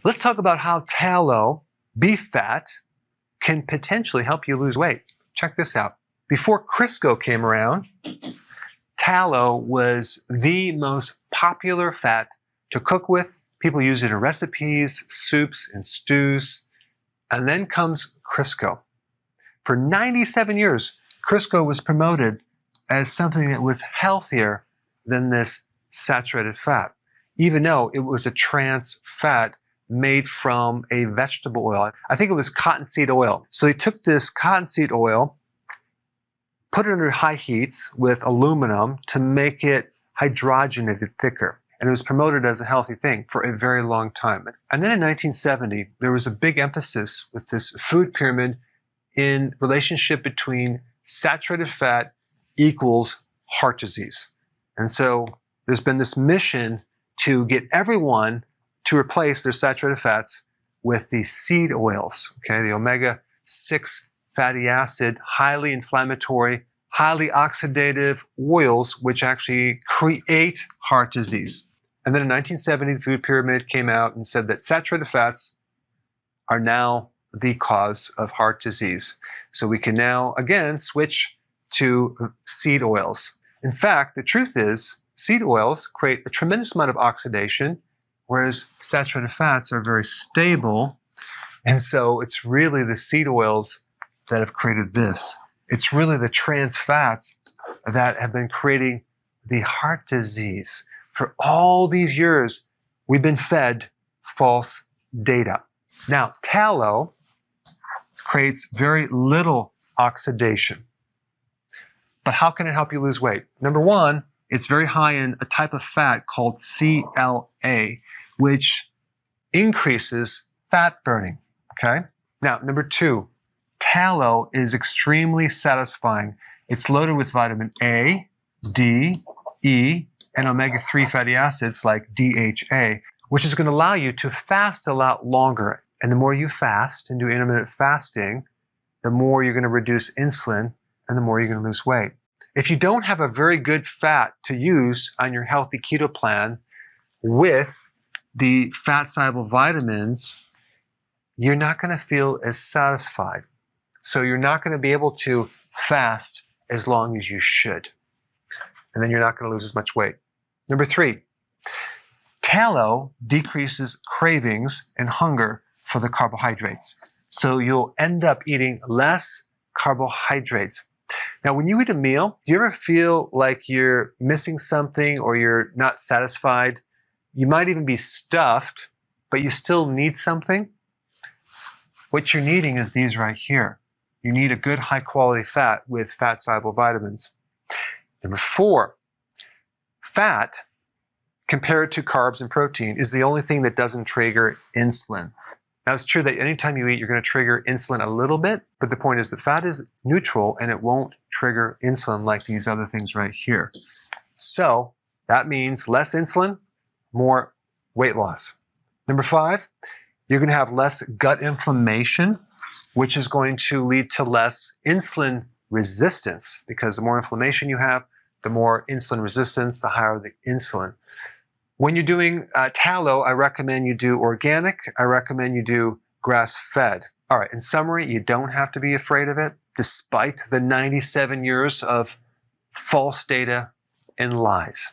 Let's talk about how tallow, beef fat, can potentially help you lose weight. Check this out. Before Crisco came around, tallow was the most popular fat to cook with. People use it in recipes, soups, and stews. And then comes Crisco. For 97 years, Crisco was promoted as something that was healthier than this saturated fat, even though it was a trans fat made from a vegetable oil. I think it was cottonseed oil. So they took this cottonseed oil, put it under high heats with aluminum to make it hydrogenated thicker. And it was promoted as a healthy thing for a very long time. And then in 1970, there was a big emphasis with this food pyramid in relationship between saturated fat equals heart disease. And so there's been this mission to get everyone to replace their saturated fats with the seed oils, okay, the omega-6 fatty acid, highly inflammatory, highly oxidative oils, which actually create heart disease. And then in 1970, the food pyramid came out and said that saturated fats are now the cause of heart disease. So we can now, again, switch to seed oils. In fact, the truth is, seed oils create a tremendous amount of oxidation, whereas saturated fats are very stable. And so it's really the seed oils that have created this. It's really the trans fats that have been creating the heart disease. For all these years, we've been fed false data. Now, tallow creates very little oxidation. But how can it help you lose weight? Number one, it's very high in a type of fat called CLA, which increases fat burning, okay? Now, number two, tallow is extremely satisfying. It's loaded with vitamin A, D, E, and omega-3 fatty acids like DHA, which is going to allow you to fast a lot longer. And the more you fast and do intermittent fasting, the more you're going to reduce insulin and the more you're going to lose weight. If you don't have a very good fat to use on your healthy keto plan with the fat-soluble vitamins, you're not going to feel as satisfied. So you're not going to be able to fast as long as you should. And then you're not going to lose as much weight. Number three, tallow decreases cravings and hunger for the carbohydrates. So you'll end up eating less carbohydrates. Now, when you eat a meal, do you ever feel like you're missing something or you're not satisfied? You might even be stuffed, but you still need something. What you're needing is these right here. You need a good high quality fat with fat-soluble vitamins. Number four, fat, compared to carbs and protein, is the only thing that doesn't trigger insulin. Now, it's true that anytime you eat, you're going to trigger insulin a little bit, but the point is that fat is neutral and it won't trigger insulin like these other things right here. So that means less insulin, more weight loss. Number five, you're going to have less gut inflammation, which is going to lead to less insulin resistance, because the more inflammation you have, the more insulin resistance, the higher the insulin. When you're doing tallow, I recommend you do organic. I recommend you do grass-fed. All right, in summary, you don't have to be afraid of it, despite the 97 years of false data and lies.